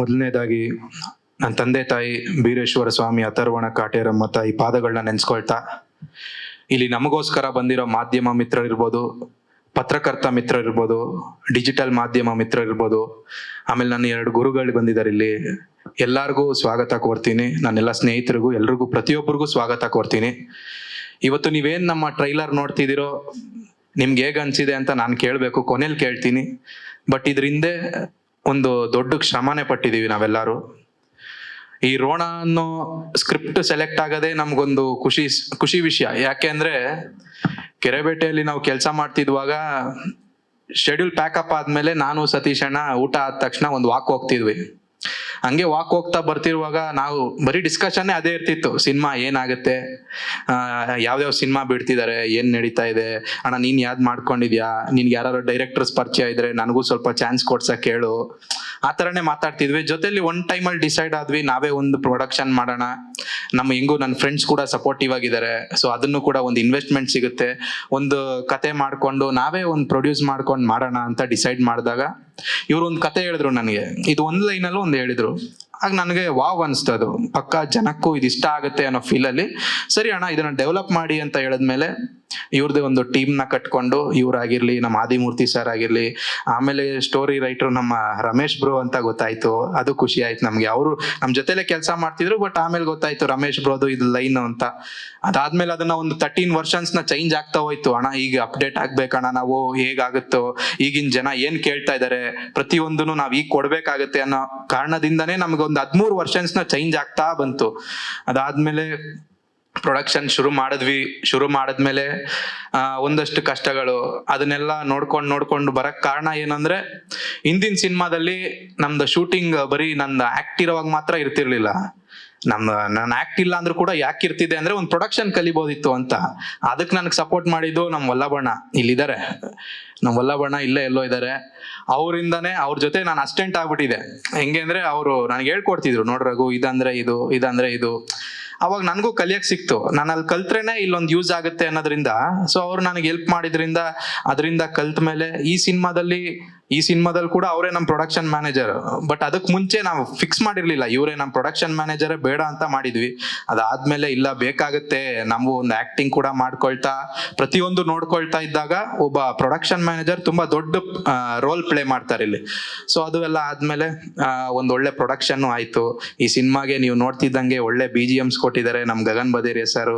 ಮೊದಲನೇದಾಗಿ ನನ್ನ ತಂದೆ ತಾಯಿ ಬೀರೇಶ್ವರ ಸ್ವಾಮಿ ಅಥರ್ವಣ ಕಾಟೇರಮ್ಮ ತಾಯಿ ಪಾದಗಳನ್ನ ನೆನೆಸ್ಕೊಳ್ತಾ, ಇಲ್ಲಿ ನಮಗೋಸ್ಕರ ಬಂದಿರೋ ಮಾಧ್ಯಮ ಮಿತ್ರರಿರ್ಬೋದು, ಪತ್ರಕರ್ತ ಮಿತ್ರರಿರ್ಬೋದು, ಡಿಜಿಟಲ್ ಮಾಧ್ಯಮ ಮಿತ್ರರಿರ್ಬೋದು, ಆಮೇಲೆ ನನ್ನ 2 ಗುರುಗಳು ಬಂದಿದ್ದಾರೆ ಇಲ್ಲಿ, ಎಲ್ಲರಿಗೂ ಸ್ವಾಗತ ಕೋರ್ತೀನಿ. ನನ್ನೆಲ್ಲ ಸ್ನೇಹಿತರಿಗೂ ಎಲ್ರಿಗೂ ಪ್ರತಿಯೊಬ್ಬರಿಗೂ ಸ್ವಾಗತ ಕೋರ್ತೀನಿ. ಇವತ್ತು ನೀವೇನು ನಮ್ಮ ಟ್ರೈಲರ್ ನೋಡ್ತಿದ್ದೀರೋ ನಿಮ್ಗೆ ಹೇಗೆ ಅನ್ಸಿದೆ ಅಂತ ನಾನು ಕೇಳಬೇಕು, ಕೊನೆಯಲ್ಲಿ ಕೇಳ್ತೀನಿ. ಬಟ್ ಇದ್ರ ಹಿಂದೆ ಒಂದು ದೊಡ್ಡ ಶ್ರಮನೇ ಪಟ್ಟಿದ್ದೀವಿ ನಾವೆಲ್ಲರೂ. ಈ ರೋಣ ಅನ್ನೋ ಸ್ಕ್ರಿಪ್ಟ್ ಸೆಲೆಕ್ಟ್ ಆಗೋದೇ ನಮ್ಗೊಂದು ಖುಷಿ ವಿಷಯ. ಯಾಕೆ ಅಂದ್ರೆ ಕೆರೆಬೇಟೆಯಲ್ಲಿ ನಾವು ಕೆಲಸ ಮಾಡ್ತಿದ್ವಾಗ ಶೆಡ್ಯೂಲ್ ಪ್ಯಾಕಪ್ ಆದ್ಮೇಲೆ ನಾನು ಸತೀಶ್ ಅಣ್ಣ ಊಟ ಆದ ತಕ್ಷಣ ಒಂದು ವಾಕ್ ಹೋಗ್ತಿದ್ವಿ. ಹಂಗೆ ವಾಕ್ ಹೋಗ್ತಾ ಬರ್ತಿರುವಾಗ ನಾವು ಬರೀ ಡಿಸ್ಕಷನ್ನೇ ಅದೇ ಇರ್ತಿತ್ತು. ಸಿನಿಮಾ ಏನಾಗುತ್ತೆ, ಯಾವ್ಯಾವ ಸಿನಿಮಾ ಬಿಡ್ತಿದ್ದಾರೆ, ಏನ್ ನಡೀತಾ ಇದೆ, ಅಣ್ಣ ನೀನ್ ಯಾವ್ದು ಮಾಡ್ಕೊಂಡಿದ್ಯಾ, ನಿನ್ಗೆ ಯಾರು ಡೈರೆಕ್ಟರ್ಸ್ ಪರಿಚಯ ಇದ್ರೆ ನನಗೂ ಸ್ವಲ್ಪ ಚಾನ್ಸ್ ಕೊಡ್ಸಕ್ ಹೇಳು, ಆ ಥರನೇ ಮಾತಾಡ್ತಿದ್ವಿ. ಜೊತೆಲಿ ಒಂದು ಟೈಮಲ್ಲಿ ಡಿಸೈಡ್ ಆದ್ವಿ ನಾವೇ ಒಂದು ಪ್ರೊಡಕ್ಷನ್ ಮಾಡೋಣ. ಹೆಂಗೂ ನನ್ನ ಫ್ರೆಂಡ್ಸ್ ಕೂಡ ಸಪೋರ್ಟಿವ್ ಆಗಿದ್ದಾರೆ. ಸೊ ಅದನ್ನು ಕೂಡ ಒಂದು ಇನ್ವೆಸ್ಟ್ಮೆಂಟ್ ಸಿಗುತ್ತೆ, ಒಂದು ಕತೆ ಮಾಡ್ಕೊಂಡು ನಾವೇ ಒಂದು ಪ್ರೊಡ್ಯೂಸ್ ಮಾಡ್ಕೊಂಡು ಮಾಡೋಣ ಅಂತ ಡಿಸೈಡ್ ಮಾಡಿದಾಗ ಇವ್ರು ಒಂದು ಕತೆ ಹೇಳಿದ್ರು ನನಗೆ. ಇದು ಒಂದು ಲೈನಲ್ಲೂ ಒಂದು ಹೇಳಿದ್ರು. ಆಗ ನನಗೆ ವಾವ್ ಅನಿಸ್ತದು. ಪಕ್ಕ ಜನಕ್ಕೂ ಇದು ಇಷ್ಟ ಆಗುತ್ತೆ ಅನ್ನೋ ಫೀಲಲ್ಲಿ ಸರಿ ಅಣ್ಣ ಇದನ್ನ ಡೆವಲಪ್ ಮಾಡಿ ಅಂತ ಹೇಳಿದ್ಮೇಲೆ ಇವ್ರದ್ದೇ ಒಂದು ಟೀಮ್ನ ಕಟ್ಕೊಂಡು, ಇವರಾಗಿರ್ಲಿ, ನಮ್ಮ ಆದಿಮೂರ್ತಿ ಸರ್ ಆಗಿರ್ಲಿ, ಆಮೇಲೆ ಸ್ಟೋರಿ ರೈಟರ್ ನಮ್ಮ ರಮೇಶ್ ಬ್ರೋ ಅಂತ ಗೊತ್ತಾಯ್ತು. ಅದು ಖುಷಿ ಆಯ್ತು ನಮ್ಗೆ. ಅವರು ನಮ್ಮ ಜೊತೆಲೆ ಕೆಲಸ ಮಾಡ್ತಿದ್ರು, ಬಟ್ ಆಮೇಲೆ ಗೊತ್ತಾಯ್ತು ರಮೇಶ್ ಬ್ರೋದು ಇದು ಲೈನ್ ಅಂತ. ಅದಾದ್ಮೇಲೆ ಅದನ್ನ ಒಂದು 13 ವರ್ಷನ್ಸ್ನ ಚೇಂಜ್ ಆಗ್ತಾ ಹೋಯ್ತು. ಅಣ್ಣ ಈಗ ಅಪ್ಡೇಟ್ ಆಗ್ಬೇಕಣ್ಣ ನಾವು, ಹೇಗಾಗುತ್ತೋ, ಈಗಿನ ಜನ ಏನ್ ಕೇಳ್ತಾ ಇದಾರೆ ಪ್ರತಿಯೊಂದನ್ನು ನಾವ್ ಈಗ ಕೊಡ್ಬೇಕಾಗತ್ತೆ ಅನ್ನೋ ಕಾರಣದಿಂದನೇ ನಮ್ಗೊಂದು 13 ವರ್ಷನ್ಸ್ನ ಚೇಂಜ್ ಆಗ್ತಾ ಬಂತು. ಅದಾದ್ಮೇಲೆ ಪ್ರೊಡಕ್ಷನ್ ಶುರು ಮಾಡಿದ್ಮೇಲೆ ಒಂದಷ್ಟು ಕಷ್ಟಗಳು, ಅದನ್ನೆಲ್ಲ ನೋಡ್ಕೊಂಡು ಬರಕ್ ಕಾರಣ ಏನಂದ್ರೆ ಹಿಂದಿನ ಸಿನಿಮಾದಲ್ಲಿ ನಮ್ದು ಶೂಟಿಂಗ್ ಬರೀ ನಂದು ಆಕ್ಟ್ ಇರೋವಾಗ ಮಾತ್ರ ಇರ್ತಿರ್ಲಿಲ್ಲ. ನಾನು ಆಕ್ಟ್ ಇಲ್ಲ ಅಂದ್ರೂ ಕೂಡ ಯಾಕೆ ಇರ್ತಿದೆ ಅಂದ್ರೆ ಒಂದು ಪ್ರೊಡಕ್ಷನ್ ಕಲಿಬೋದಿತ್ತು ಅಂತ. ಅದಕ್ಕೆ ನನಗೆ ಸಪೋರ್ಟ್ ಮಾಡಿದ್ದು ನಮ್ಮ ವಲ್ಲಭಣ್ಣ, ಇಲ್ಲಿದ್ದಾರೆ ನಮ್ಮ ವಲ್ಲಭಣ್ಣ, ಇಲ್ಲೇ ಎಲ್ಲೋ ಇದ್ದಾರೆ. ಅವರಿಂದಾನೇ ಅವ್ರ ಜೊತೆ ನಾನು ಅಸಿಸ್ಟೆಂಟ್ ಆಗ್ಬಿಟ್ಟಿದೆ. ಹೆಂಗೆ ಅಂದ್ರೆ ಅವರು ನನಗೆ ಹೇಳ್ಕೊಡ್ತಿದ್ರು, ನೋಡ್ರಗು ಇದಂದ್ರೆ ಇದು. ಅವಾಗ ನನಗೂ ಕಲಿಯಕ್ ಸಿಕ್ತು. ನಾನು ಅಲ್ಲಿ ಕಲ್ತ್ರೇನೆ ಇಲ್ಲೊಂದು ಯೂಸ್ ಆಗುತ್ತೆ ಅನ್ನೋದ್ರಿಂದ, ಸೊ ಅವ್ರು ನನಗೆ ಹೆಲ್ಪ್ ಮಾಡಿದ್ರಿಂದ ಅದರಿಂದ ಕಲ್ತ ಮೇಲೆ ಈ ಸಿನಿಮಾದಲ್ಲಿ ಕೂಡ ಅವರೇ ನಮ್ಮ ಪ್ರೊಡಕ್ಷನ್ ಮ್ಯಾನೇಜರ್. ಬಟ್ ಅದಕ್ಕೆ ಮುಂಚೆ ನಾವು ಫಿಕ್ಸ್ ಮಾಡಿರ್ಲಿಲ್ಲ, ಇವರೇ ನಮ್ಮ ಪ್ರೊಡಕ್ಷನ್ ಮ್ಯಾನೇಜರೇ ಬೇಡ ಅಂತ ಮಾಡಿದ್ವಿ. ಅದಾದ್ಮೇಲೆ ಇಲ್ಲ ಬೇಕಾಗುತ್ತೆ, ನಾವು ಒಂದು ಆಕ್ಟಿಂಗ್ ಕೂಡ ಮಾಡ್ಕೊಳ್ತಾ ಪ್ರತಿಯೊಂದು ನೋಡ್ಕೊಳ್ತಾ ಇದ್ದಾಗ ಒಬ್ಬ ಪ್ರೊಡಕ್ಷನ್ ಮ್ಯಾನೇಜರ್ ತುಂಬಾ ದೊಡ್ಡ ರೋಲ್ ಪ್ಲೇ ಮಾಡ್ತಾರೆ ಇಲ್ಲಿ. ಸೊ ಅದು ಎಲ್ಲ ಆದ್ಮೇಲೆ ಒಂದೊಳ್ಳೆ ಪ್ರೊಡಕ್ಷನ್ ಆಯ್ತು. ಈ ಸಿನಿಮಾಗೆ ನೀವು ನೋಡ್ತಿದ್ದಂಗೆ ಒಳ್ಳೆ BGMs ಕೊಟ್ಟಿದ್ದಾರೆ ನಮ್ ಗಗನ್ ಬದೇರಿಯಾ ಸರ್.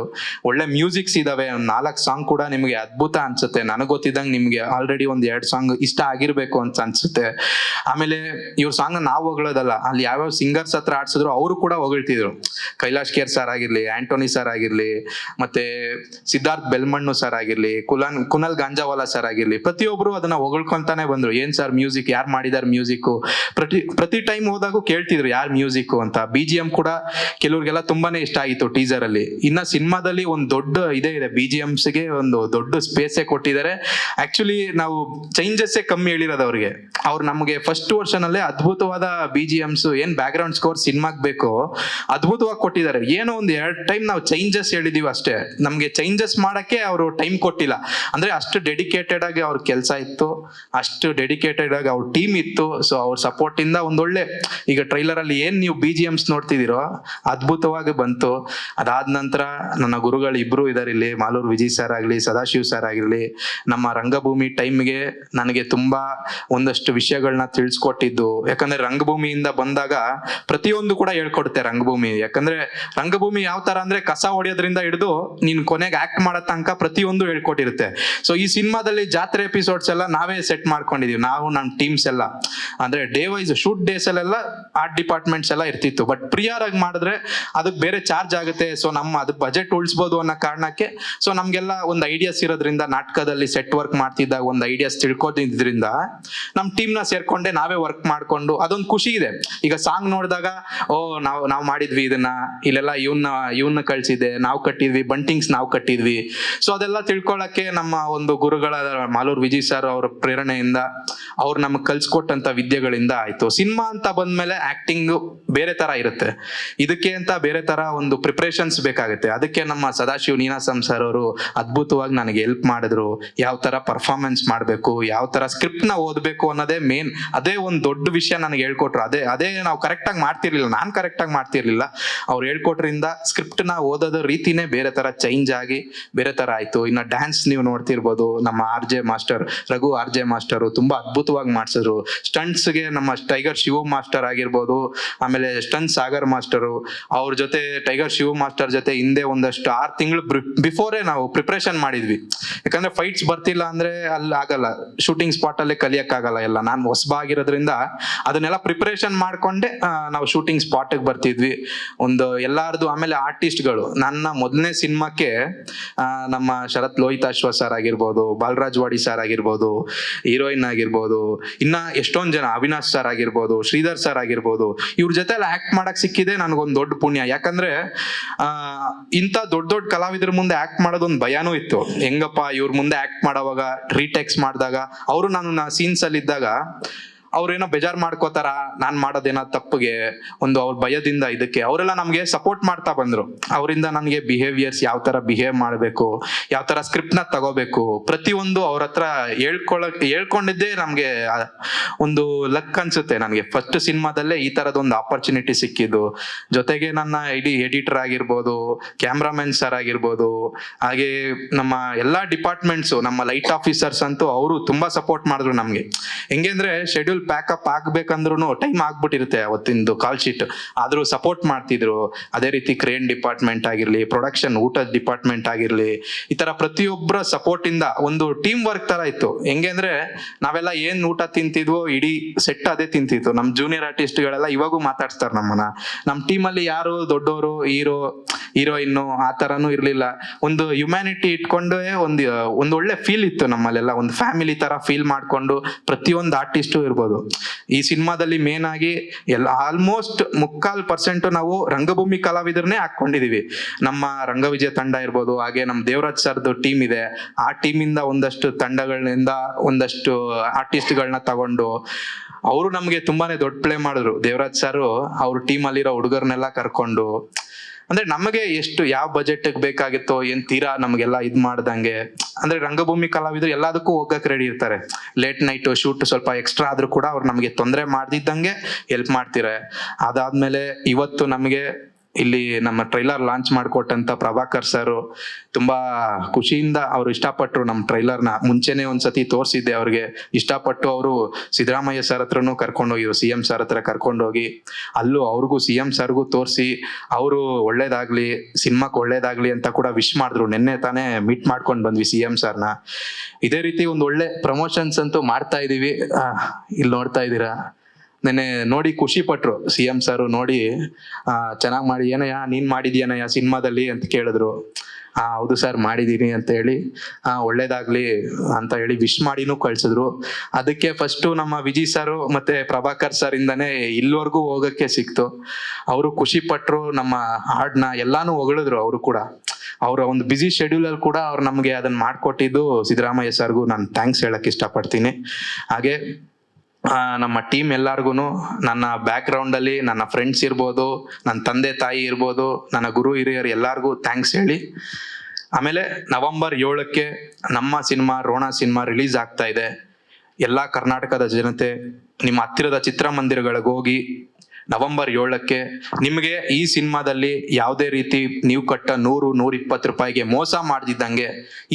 ಒಳ್ಳೆ ಮ್ಯೂಸಿಕ್ಸ್ ಇದಾವೆ, 4 ಸಾಂಗ್ ಕೂಡ ನಿಮ್ಗೆ ಅದ್ಭುತ ಅನ್ಸುತ್ತೆ. ನನಗೆ ಗೊತ್ತಿದ್ದಂಗೆ ನಿಮ್ಗೆ ಆಲ್ರೆಡಿ 2 ಸಾಂಗ್ ಇಷ್ಟ ಆಗಿರ್ಬೇಕು ಅಂತ ಅನ್ಸುತ್ತೆ. ಆಮೇಲೆ ಇವ್ರ ಸಾಂಗ್ ನಾವು ಹೊಗಳೋದಲ್ಲ, ಅಲ್ಲಿ ಯಾವ್ಯಾವ ಸಿಂಗರ್ಸ್ ಹತ್ರ ಆಡ್ಸಿದ್ರು ಅವರು ಕೂಡ ಹೊಗಳ್ತಿದ್ರು. ಕೈಲಾಶ್ ಕೇರ್ ಸರ್ ಆಗಿರ್ಲಿ, ಆಂಟೋನಿ ಸರ್ ಆಗಿರ್ಲಿ, ಮತ್ತೆ ಸಿದ್ಧಾರ್ಥ್ ಬೆಲ್ಮಣ್ಣು ಸರ್ ಆಗಿರ್ಲಿ, ಕುನಲ್ ಗಾಂಜಾವಾಲಾ ಸರ್ ಆಗಿರ್ಲಿ, ಪ್ರತಿಯೊಬ್ರು ಅದನ್ನ ಹೊಗಳ್ಕೊಂತಾನೆ ಬಂದ್ರು. ಏನ್ ಸರ್ ಮ್ಯೂಸಿಕ್, ಯಾರು ಮಾಡಿದಾರೆ ಮ್ಯೂಸಿಕ್, ಪ್ರತಿ ಟೈಮ್ ಹೋದಾಗೂ ಕೇಳ್ತಿದ್ರು ಯಾರು ಮ್ಯೂಸಿಕ್ ಅಂತ. BGM ಕೂಡ ಕೆಲವ್ರಿಗೆಲ್ಲ ತುಂಬಾನೇ ಇಷ್ಟ ಆಗಿತ್ತು ಟೀಸರ್ ಅಲ್ಲಿ. ಇನ್ನ ಸಿನಿಮಾದಲ್ಲಿ ಒಂದು ದೊಡ್ಡ ಇದೆ BGMs ಗೆ ಒಂದು ದೊಡ್ಡ ಸ್ಪೇಸೇ ಕೊಟ್ಟಿದ್ದಾರೆ. ಆಕ್ಚುಲಿ ನಾವು ಚೇಂಜಸ್ ಕಮ್ಮಿ ಹೇಳಿರೋದು ಅವ್ರಿಗೆ. ಅವ್ರು ನಮಗೆ ಫಸ್ಟ್ ವರ್ಷನ್ ಅಲ್ಲೇ ಅದ್ಭುತವಾದ BGMs, ಏನ್ ಬ್ಯಾಕ್ ಗ್ರೌಂಡ್ ಸ್ಕೋರ್ ಸಿನಿಮಾಗ್ ಬೇಕೋ ಅದ್ಭುತವಾಗಿ ಕೊಟ್ಟಿದ್ದಾರೆ. ಏನೋ ಒಂದು 2 ಟೈಮ್ ನಾವು ಚೇಂಜಸ್ ಹೇಳಿದೀವಿ ಅಷ್ಟೇ. ನಮ್ಗೆ ಚೇಂಜಸ್ ಮಾಡಕ್ಕೆ ಅವರು ಟೈಮ್ ಕೊಟ್ಟಿಲ್ಲ. ಅಂದ್ರೆ ಅಷ್ಟು ಡೆಡಿಕೇಟೆಡ್ ಆಗಿ ಅವ್ರ ಕೆಲಸ ಇತ್ತು, ಅಷ್ಟು ಡೆಡಿಕೇಟೆಡ್ ಆಗಿ ಅವ್ರ ಟೀಮ್ ಇತ್ತು. ಸೊ ಅವ್ರ ಸಪೋರ್ಟ್ ಇಂದ ಒಂದೊಳ್ಳೆ, ಈಗ ಟ್ರೈಲರ್ ಅಲ್ಲಿ ಏನ್ ನೀವು BGMs ನೋಡ್ತಿದ್ದೀರೋ ಅದ್ಭುತವಾಗಿ ಬಂತು. ಅದಾದ ನಂತರ ನನ್ನ ಗುರುಗಳು ಇಬ್ರು ಇದಾರೆ ಇಲ್ಲಿ, ಮಾಲೂರು ವಿಜಯ್ ಸರ್ ಆಗ್ಲಿ, ಸದಾಶಿವ್ ಸರ್ ಆಗಿರ್ಲಿ, ನಮ್ಮ ರಂಗಭೂಮಿ ಟೈಮ್ಗೆ ನನಗೆ ತುಂಬಾ ಒಂದಷ್ಟು ವಿಷಯಗಳನ್ನ ತಿಳಿಸ್ಕೊಟ್ಟಿದ್ದು. ಯಾಕಂದ್ರೆ ರಂಗಭೂಮಿಯಿಂದ ಬಂದಾಗ ಪ್ರತಿಯೊಂದು ಕೂಡ ಹೇಳ್ಕೊಡುತ್ತೆ ರಂಗಭೂಮಿ. ಯಾಕಂದ್ರೆ ರಂಗಭೂಮಿ ಯಾವ ತರ ಅಂದ್ರೆ ಕಸ ಹೊಡೆಯೋದ್ರಿಂದ ಹಿಡಿದು ನೀನ್ ಕೊನೆಗೆ ಆಕ್ಟ್ ಮಾಡೋ ತನಕ ಪ್ರತಿಯೊಂದು ಹೇಳ್ಕೊಟ್ಟಿರುತ್ತೆ. ಸೊ ಈ ಸಿನಿಮಾದಲ್ಲಿ ಜಾತ್ರೆ ಎಪಿಸೋಡ್ಸ್ ಎಲ್ಲ ನಾವೇ ಸೆಟ್ ಮಾಡ್ಕೊಂಡಿದೀವಿ, ನಾವು ನಮ್ಮ ಟೀಮ್ಸ್ ಎಲ್ಲ. ಅಂದ್ರೆ ಡೇ ವೈಸ್ ಶೂಟ್ ಡೇಸ್ ಅಲ್ಲೆಲ್ಲ ಆರ್ಟ್ ಡಿಪಾರ್ಟ್ಮೆಂಟ್ಸ್ ಎಲ್ಲ ಇರ್ತಿತ್ತು. ಬಟ್ ಪ್ರಿಯರ್ ಆಗಿ ಮಾಡಿದ್ರೆ ಅದಕ್ಕೆ ಬೇರೆ ಚಾರ್ಜ್ ಆಗುತ್ತೆ. ಸೊ ಅದಕ್ಕೆ ಬಜೆಟ್ ಉಳಿಸ್ಬೋದು ಅನ್ನೋ ಕಾರಣಕ್ಕೆ ಸೊ ನಮ್ಗೆಲ್ಲ ಒಂದು ಐಡಿಯಾಸ್ ಇರೋದ್ರಿಂದ, ನಾಟಕದಲ್ಲಿ ಸೆಟ್ ವರ್ಕ್ ಮಾಡ್ತಿದ್ದಾಗ ಒಂದು ಐಡಿಯಾಸ್ ತಿಳ್ಕೊಂಡಿದ್ರಿಂದ ನಮ್ ಟೀಮ್ ನ ಸೇರ್ಕೊಂಡೆ ನಾವೇ ವರ್ಕ್ ಮಾಡ್ಕೊಂಡು ಅದೊಂದು ಖುಷಿ ಇದೆ. ಈಗ ಸಾಂಗ್ ನೋಡಿದಾಗ ನಾವು ಮಾಡಿದ್ವಿ ಇದನ್ನ, ಇಲ್ಲೆಲ್ಲ ಇವನ್ನ ಕಳ್ಸಿದೆ, ನಾವು ಕಟ್ಟಿದ್ವಿ, ಬಂಟಿಂಗ್ಸ್ ನಾವು ಕಟ್ಟಿದ್ವಿ. ಸೊ ಅದೆಲ್ಲ ತಿಳ್ಕೊಳ್ಳಕ್ಕೆ ನಮ್ಮ ಒಂದು ಗುರುಗಳ ಮಾಲೂರು ವಿಜಯ್ ಸರ್ ಅವರ ಪ್ರೇರಣೆಯಿಂದ, ಅವ್ರು ನಮ್ಗೆ ಕಲ್ಸ್ಕೊಟ್ಟಂತ ವಿದ್ಯೆಗಳಿಂದ ಆಯ್ತು. ಸಿನಿಮಾ ಅಂತ ಬಂದ್ಮೇಲೆ ಆಕ್ಟಿಂಗ್ ಬೇರೆ ತರ ಇರುತ್ತೆ, ಇದಕ್ಕೆ ಅಂತ ಬೇರೆ ತರ ಒಂದು ಪ್ರಿಪರೇಷನ್ಸ್ ಬೇಕಾಗುತ್ತೆ. ಅದಕ್ಕೆ ನಮ್ಮ ಸದಾಶಿವ್ ನೀನಾಸಂ ಸರ್ ಅವರು ಅದ್ಭುತವಾಗಿ ನನಗೆ ಹೆಲ್ಪ್ ಮಾಡಿದ್ರು. ಯಾವ ತರ ಪರ್ಫಾರ್ಮೆನ್ಸ್ ಮಾಡ್ಬೇಕು, ಯಾವ ತರ ಸ್ಕ್ರಿಪ್ಟ್ ನ ಓದ್ಬೇಕು ಅನ್ನೋದೇ ಮೇನ್. ಅದೇ ಒಂದು ದೊಡ್ಡ ವಿಷಯ ನನಗೆ ಹೇಳ್ಕೊಟ್ರು. ಅದೇ ನಾವು ಕರೆಕ್ಟಾಗಿ ಮಾಡ್ತಿರ್ಲಿಲ್ಲ, ನಾನು ಕರೆಕ್ಟಾಗಿ ಮಾಡ್ತಿರ್ಲಿಲ್ಲ. ಅವ್ರು ಹೇಳ್ಕೊಟ್ರಿಂದ ಸ್ಕ್ರಿಪ್ಟ್ ನ ಓದೋದ ರೀತಿನೇ ಬೇರೆ ತರ ಚೇಂಜ್ ಆಗಿ ಬೇರೆ ತರ ಆಯ್ತು. ಇನ್ನ ಡ್ಯಾನ್ಸ್ ನೀವು ನೋಡ್ತಿರ್ಬೋದು, ನಮ್ಮ ರಘು ಆರ್ ಜೆ ಮಾಸ್ಟರ್ ತುಂಬಾ ಅದ್ಭುತವಾಗಿ ಮಾಡ್ಸಿದ್ರು. ಸ್ಟಂಟ್ಸ್ ಗೆ ನಮ್ಮ ಟೈಗರ್ ಶಿವ ಮಾಸ್ಟರ್ ಆಗಿರ್ಬೋದು, ಆಮೇಲೆ ಸ್ಟಂಟ್ ಸಾಗರ್ ಮಾಸ್ಟರು, ಅವ್ರ ಜೊತೆ ಟೈಗರ್ ಶಿವ ಮಾಸ್ಟರ್ ಜೊತೆ ಹಿಂದೆ ಒಂದಷ್ಟು 6 ತಿಂಗಳು ಬಿಫೋರೇ ನಾವು ಪ್ರಿಪರೇಷನ್ ಮಾಡಿದ್ವಿ. ಯಾಕಂದ್ರೆ ಫೈಟ್ಸ್ ಬರ್ತಿಲ್ಲ ಅಂದ್ರೆ ಅಲ್ಲಿ ಆಗಲ್ಲ, ಶೂಟಿಂಗ್ ಸ್ಪಾಟ್ ಅಲ್ಲೇ ಕಲಿಯಕ್ಕಾಗಲ್ಲ ಎಲ್ಲ. ನಾನು ಹೊಸಬಾಗಿರೋದ್ರಿಂದ ಅದನ್ನೆಲ್ಲ ಪ್ರಿಪರೇಷನ್ ಮಾಡ್ಕೊಂಡೆ ನಾವು ಶೂಟಿಂಗ್ ಸ್ಪಾಟ್ ಬರ್ತಿದ್ವಿ. ಒಂದು ಎಲ್ಲಾರ್ದು, ಆಮೇಲೆ ಆರ್ಟಿಸ್ಟ್ಗಳು, ನನ್ನ ಮೊದಲನೇ ಸಿನಿಮಾಕ್ಕೆ ನಮ್ಮ ಶರತ್ ಲೋಹಿತಾಶ್ವ ಸರ್ ಆಗಿರ್ಬೋದು, ಬಾಲರಾಜ್ ವಾಡಿ ಸರ್ ಆಗಿರ್ಬೋದು, ಹೀರೋಯಿನ್ ಆಗಿರ್ಬೋದು, ಇನ್ನ ಎಷ್ಟೊಂದ್ ಜನ, ಅವಿನಾಶ್ ಸರ್ ಆಗಿರ್ಬೋದು, ಶ್ರೀಧರ್ ಸರ್ ಆಗಿರ್ಬೋದು, ಇವ್ರ ಜೊತೆ ಎಲ್ಲ ಆಕ್ಟ್ ಮಾಡಕ್ ಸಿಕ್ಕಿದೆ ನನಗೊಂದು ದೊಡ್ಡ ಪುಣ್ಯ. ಯಾಕಂದ್ರೆ ಇಂಥ ದೊಡ್ಡ ಕಲಾವಿದ್ರ ಮುಂದೆ ಆಕ್ಟ್ ಮಾಡೋದೊಂದು ಭಯಾನೂ ಇತ್ತು. ಹೆಂಗಪ್ಪ ಇವ್ರ ಮುಂದೆ ಆಕ್ಟ್ ಮಾಡೋವಾಗ ರೀಟೆಕ್ಸ್ ಮಾಡಿದಾಗ ಅವರು ನಾನು ಸೀನ್ಸ್ ಅಲ್ಲಿ ಇದ್ದಾಗ ಅವ್ರೇನೋ ಬೇಜಾರ್ ಮಾಡ್ಕೋತಾರ, ನಾನ್ ಮಾಡೋದೇನೋ ತಪ್ಪಿಗೆ, ಒಂದು ಅವ್ರ ಭಯದಿಂದ ಇದಕ್ಕೆ ಅವರೆಲ್ಲ ನಮ್ಗೆ ಸಪೋರ್ಟ್ ಮಾಡ್ತಾ ಬಂದ್ರು. ಅವರಿಂದ ನನಗೆ ಬಿಹೇವಿಯರ್ಸ್, ಯಾವ ತರ ಬಿಹೇವ್ ಮಾಡ್ಬೇಕು, ಯಾವ ತರ ಸ್ಕ್ರಿಪ್ಟ್ ನ ತಗೋಬೇಕು, ಪ್ರತಿಯೊಂದು ಅವ್ರ ಹತ್ರ ಹೇಳ್ಕೊಂಡಿದ್ದೇ ನಮ್ಗೆ ಒಂದು ಲಕ್ ಅನ್ಸುತ್ತೆ. ನನಗೆ ಫಸ್ಟ್ ಸಿನಿಮಾದಲ್ಲೇ ಈ ತರದೊಂದು ಆಪರ್ಚುನಿಟಿ ಸಿಕ್ಕಿದ್ದು. ಜೊತೆಗೆ ನನ್ನ ಇಡೀ ಎಡಿಟರ್ ಆಗಿರ್ಬೋದು, ಕ್ಯಾಮ್ರಾಮನ್ ಸರ್ ಆಗಿರ್ಬೋದು, ಹಾಗೆ ನಮ್ಮ ಎಲ್ಲಾ ಡಿಪಾರ್ಟ್ಮೆಂಟ್ಸ್, ನಮ್ಮ ಲೈಟ್ ಆಫೀಸರ್ಸ್ ಅಂತೂ ಅವರು ತುಂಬಾ ಸಪೋರ್ಟ್ ಮಾಡಿದ್ರು ನಮ್ಗೆ. ಹೆಂಗೆ ಅಂದ್ರೆ ಶೆಡ್ಯೂಲ್ ಪ್ಯಾಕಪ್ ಆಗ್ಬೇಕಂದ್ರೂ ಟೈಮ್ ಆಗ್ಬಿಟ್ಟಿರುತ್ತೆ ಅವತ್ತಿಂದು ಕಾಲ್ ಶೀಟ್, ಆದ್ರೂ ಸಪೋರ್ಟ್ ಮಾಡ್ತಿದ್ರು. ಅದೇ ರೀತಿ ಕ್ರೇನ್ ಡಿಪಾರ್ಟ್ಮೆಂಟ್ ಆಗಿರ್ಲಿ, ಪ್ರೊಡಕ್ಷನ್ ಊಟದ ಡಿಪಾರ್ಟ್ಮೆಂಟ್ ಆಗಿರ್ಲಿ, ಈ ತರ ಪ್ರತಿಯೊಬ್ಬರ ಸಪೋರ್ಟ್ ಇಂದ ಒಂದು ಟೀಮ್ ವರ್ಕ್ ತರ ಇತ್ತು. ಹೆಂಗೆ ಅಂದ್ರೆ ನಾವೆಲ್ಲ ಏನ್ ಊಟ ತಿಂತಿದ್ವೋ ಇಡೀ ಸೆಟ್ ಅದೇ ತಿಂತಿತ್ತು. ನಮ್ ಜೂನಿಯರ್ ಆರ್ಟಿಸ್ಟ್ ಗಳೆಲ್ಲ ಇವಾಗೂ ಮಾತಾಡ್ಸ್ತಾರೆ ನಮ್ಮನ್ನ. ನಮ್ ಟೀಮ್ ಅಲ್ಲಿ ಯಾರು ದೊಡ್ಡವರು, ಹೀರೋಯಿನ್ ಆ ತರನು ಇರ್ಲಿಲ್ಲ. ಒಂದು ಹ್ಯುಮ್ಯಾನಿಟಿ ಇಟ್ಕೊಂಡು ಒಂದು ಒಳ್ಳೆ ಫೀಲ್ ಇತ್ತು ನಮ್ಮಲ್ಲೆಲ್ಲ. ಒಂದು ಫ್ಯಾಮಿಲಿ ತರ ಫೀಲ್ ಮಾಡ್ಕೊಂಡು ಪ್ರತಿಯೊಂದು ಆರ್ಟಿಸ್ಟು ಇರ್ಬೋದು. ಈ ಸಿನಿಮಾದಲ್ಲಿ ಮೇನ್ ಆಗಿ ಆಲ್ಮೋಸ್ಟ್ 3/4% ನಾವು ರಂಗಭೂಮಿ ಕಲಾವಿದರನ್ನೇ ಹಾಕೊಂಡಿದೀವಿ. ನಮ್ಮ ರಂಗವಿಜಯ ತಂಡ ಇರ್ಬೋದು, ಹಾಗೆ ನಮ್ಮ ದೇವರಾಜ್ ಸರ್ದು ಟೀಮ್ ಇದೆ. ಆ ಟೀಮ್ ಇಂದ ಒಂದಷ್ಟು ತಂಡಗಳಿಂದ ಒಂದಷ್ಟು ಆರ್ಟಿಸ್ಟ್ಗಳನ್ನ ತಗೊಂಡು ಅವರು ನಮ್ಗೆ ತುಂಬಾನೇ ದೊಡ್ಡ ಪ್ಲೇ ಮಾಡಿದ್ರು. ದೇವರಾಜ್ ಸರ್ ಅವ್ರ ಟೀಮ್ ಅಲ್ಲಿರೋ ಹುಡುಗರ್ನೆಲ್ಲ ಕರ್ಕೊಂಡು, ಅಂದ್ರೆ ನಮಗೆ ಎಷ್ಟು ಯಾವ ಬಜೆಟ್ ಬೇಕಾಗಿತ್ತೋ ಏನ್ ತೀರಾ ನಮ್ಗೆಲ್ಲ ಇದ್ ಮಾಡ್ದಂಗೆ. ಅಂದ್ರೆ ರಂಗಭೂಮಿ ಕಲಾವಿದರು ಎಲ್ಲದಕ್ಕೂ ಹೋಗಕ್ ರೆಡಿ ಇರ್ತಾರೆ. ಲೇಟ್ ನೈಟ್ ಶೂಟ್ ಸ್ವಲ್ಪ ಎಕ್ಸ್ಟ್ರಾ ಆದ್ರೂ ಕೂಡ ಅವ್ರು ನಮ್ಗೆ ತೊಂದರೆ ಮಾಡ್ದಿದ್ದಂಗೆ ಹೆಲ್ಪ್ ಮಾಡ್ತಾರೆ. ಅದಾದ್ಮೇಲೆ ಇವತ್ತು ನಮ್ಗೆ ಇಲ್ಲಿ ನಮ್ಮ ಟ್ರೈಲರ್ ಲಾಂಚ್ ಮಾಡ್ಕೊಟ್ಟಂತ ಪ್ರಭಾಕರ್ ಸರ್ ತುಂಬಾ ಖುಷಿಯಿಂದ ಅವ್ರು ಇಷ್ಟಪಟ್ರು ನಮ್ಮ ಟ್ರೈಲರ್ನ. ಮುಂಚೆನೆ ಒಂದ್ಸತಿ ತೋರಿಸಿದ್ದೆ ಅವ್ರಿಗೆ, ಇಷ್ಟಪಟ್ಟು ಅವರು ಸಿದ್ದರಾಮಯ್ಯ ಸರ್ ಹತ್ರನು ಕರ್ಕೊಂಡೋಗಿರು, CM ಸರ್ ಹತ್ರ ಕರ್ಕೊಂಡೋಗಿ ಅಲ್ಲೂ ಅವ್ರಿಗೂ CM ಸರ್ಗೂ ತೋರಿಸಿ ಅವರು ಒಳ್ಳೇದಾಗ್ಲಿ, ಸಿನಿಮಾಕ್ಕೆ ಒಳ್ಳೇದಾಗ್ಲಿ ಅಂತ ಕೂಡ ವಿಶ್ ಮಾಡಿದ್ರು. ನಿನ್ನೆ ತಾನೇ ಮೀಟ್ ಮಾಡ್ಕೊಂಡು ಬಂದ್ವಿ CM ಸರ್ನ. ಇದೇ ರೀತಿ ಒಂದ್ ಒಳ್ಳೆ ಪ್ರಮೋಷನ್ಸ್ ಅಂತೂ ಮಾಡ್ತಾ ಇದೀವಿ. ಇಲ್ಲಿ ನೋಡ್ತಾ ಇದ್ದೀರಾ, ನೆನ್ನೆ ನೋಡಿ ಖುಷಿ ಪಟ್ರು CM ಸರ್. ನೋಡಿ ಚೆನ್ನಾಗ್ ಮಾಡಿ, ಏನಯ್ಯ ನೀನ್ ಮಾಡಿದ್ಯಾನಯ್ಯ ಸಿನಿಮಾದಲ್ಲಿ ಅಂತ ಕೇಳಿದ್ರು. ಹೌದು ಸರ್ ಮಾಡಿದೀನಿ ಅಂತ ಹೇಳಿ, ಒಳ್ಳೇದಾಗ್ಲಿ ಅಂತ ಹೇಳಿ ವಿಶ್ ಮಾಡಿನೂ ಕಳ್ಸಿದ್ರು. ಅದಕ್ಕೆ ಫಸ್ಟ್ ನಮ್ಮ ವಿಜಯ್ ಸರ್ ಮತ್ತೆ ಪ್ರಭಾಕರ್ ಸರ್ ಇಂದಾನೆ ಇಲ್ಲಿವರೆಗೂ ಹೋಗಕ್ಕೆ ಸಿಕ್ತು. ಅವರು ಖುಷಿ ಪಟ್ರು, ನಮ್ಮ ಹಾಡ್ನ ಎಲ್ಲಾನು ಹೊಗಳಿದ್ರು. ಅವರು ಕೂಡ ಅವರ ಒಂದು ಬಿಸಿ ಶೆಡ್ಯೂಲ್ ಅಲ್ಲಿ ಕೂಡ ಅವ್ರು ನಮ್ಗೆ ಅದನ್ನ ಮಾಡ್ಕೊಟ್ಟಿದ್ದು ಸಿದ್ದರಾಮಯ್ಯ ಸರ್ಗೂ ನಾನು ಥ್ಯಾಂಕ್ಸ್ ಹೇಳಕ್ ಇಷ್ಟಪಡ್ತೀನಿ. ಹಾಗೆ ನಮ್ಮ ಟೀಮ್ ಎಲ್ಲಾರ್ಗು, ನನ್ನ ಬ್ಯಾಕ್ ಗ್ರೌಂಡ್ ಅಲ್ಲಿ ನನ್ನ ಫ್ರೆಂಡ್ಸ್ ಇರ್ಬೋದು, ನನ್ನ ತಂದೆ ತಾಯಿ ಇರ್ಬೋದು, ನನ್ನ ಗುರು ಹಿರಿಯರು ಎಲ್ಲಾರ್ಗೂ ಥ್ಯಾಂಕ್ಸ್ ಹೇಳಿ, ಆಮೇಲೆ November 7 ನಮ್ಮ ಸಿನಿಮಾ ರೋಣ ಸಿನಿಮಾ ರಿಲೀಸ್ ಆಗ್ತಾ ಇದೆ. ಎಲ್ಲಾ ಕರ್ನಾಟಕದ ಜನತೆ ನಿಮ್ಮ ಹತ್ತಿರದ ಚಿತ್ರಮಂದಿರಗಳಿಗೆ ಹೋಗಿ November 7 ನಿಮಗೆ ಈ ಸಿನಿಮಾದಲ್ಲಿ ಯಾವುದೇ ರೀತಿ ನೀವು ಕಟ್ಟ 100-120 ರೂಪಾಯಿಗೆ ಮೋಸ ಮಾಡ್ದಿದ್ದಂಗೆ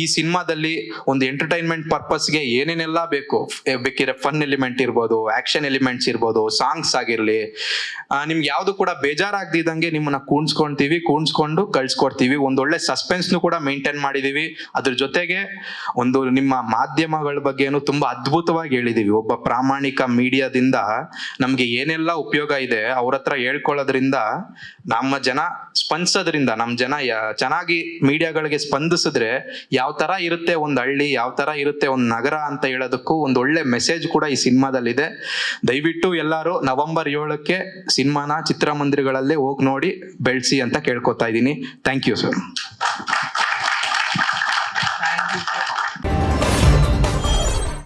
ಈ ಸಿನಿಮಾದಲ್ಲಿ ಒಂದು ಎಂಟರ್ಟೈನ್ಮೆಂಟ್ ಪರ್ಪಸ್ಗೆ ಏನೇನೆಲ್ಲ ಬೇಕಿದ್ರೆ ಫನ್ ಎಲಿಮೆಂಟ್ ಇರ್ಬೋದು, ಆಕ್ಷನ್ ಎಲಿಮೆಂಟ್ಸ್ ಇರ್ಬೋದು, ಸಾಂಗ್ಸ್ ಆಗಿರ್ಲಿ, ನಿಮ್ಗೆ ಯಾವ್ದು ಕೂಡ ಬೇಜಾರಾಗ್ದಿದ್ದಂಗೆ ನಿಮ್ಮನ್ನ ಕೂಣಿಸ್ಕೊಂಡು ಕಳ್ಸ್ಕೊಡ್ತೀವಿ. ಒಂದೊಳ್ಳೆ ಸಸ್ಪೆನ್ಸ್ನು ಕೂಡ ಮೇಂಟೈನ್ ಮಾಡಿದೀವಿ. ಅದ್ರ ಜೊತೆಗೆ ಒಂದು ನಿಮ್ಮ ಮಾಧ್ಯಮಗಳ ಬಗ್ಗೆನು ತುಂಬಾ ಅದ್ಭುತವಾಗಿ ಹೇಳಿದೀವಿ. ಒಬ್ಬ ಪ್ರಾಮಾಣಿಕ ಮೀಡಿಯಾದಿಂದ ನಮ್ಗೆ ಏನೆಲ್ಲ ಉಪಯೋಗ ಇದೆ ಅವ್ರ ಹತ್ರ ಹೇಳ್ಕೊಳ್ಳೋದ್ರಿಂದ, ನಮ್ಮ ಜನ ಸ್ಪಂದಿಸೋದ್ರಿಂದ, ನಮ್ ಜನ ಚೆನ್ನಾಗಿ ಮೀಡಿಯಾಗಳಿಗೆ ಸ್ಪಂದಿಸಿದ್ರೆ ಯಾವ ತರ ಇರುತ್ತೆ ಒಂದ್ ಹಳ್ಳಿ, ಯಾವ ತರ ಇರುತ್ತೆ ಒಂದ್ ನಗರ ಅಂತ ಹೇಳೋದಕ್ಕೂ ಒಂದ್ ಒಳ್ಳೆ ಮೆಸೇಜ್ ಕೂಡ ಈ ಸಿನಿಮಾದಲ್ಲಿದೆ. ದಯವಿಟ್ಟು ಎಲ್ಲಾರು November 7 ಸಿನಿಮಾನ ಚಿತ್ರಮಂದಿರಗಳಲ್ಲೇ ಹೋಗಿ ನೋಡಿ ಬೆಳೆಸಿ ಅಂತ ಕೇಳ್ಕೊತಾ ಇದ್ದೀನಿ. Thank you sir.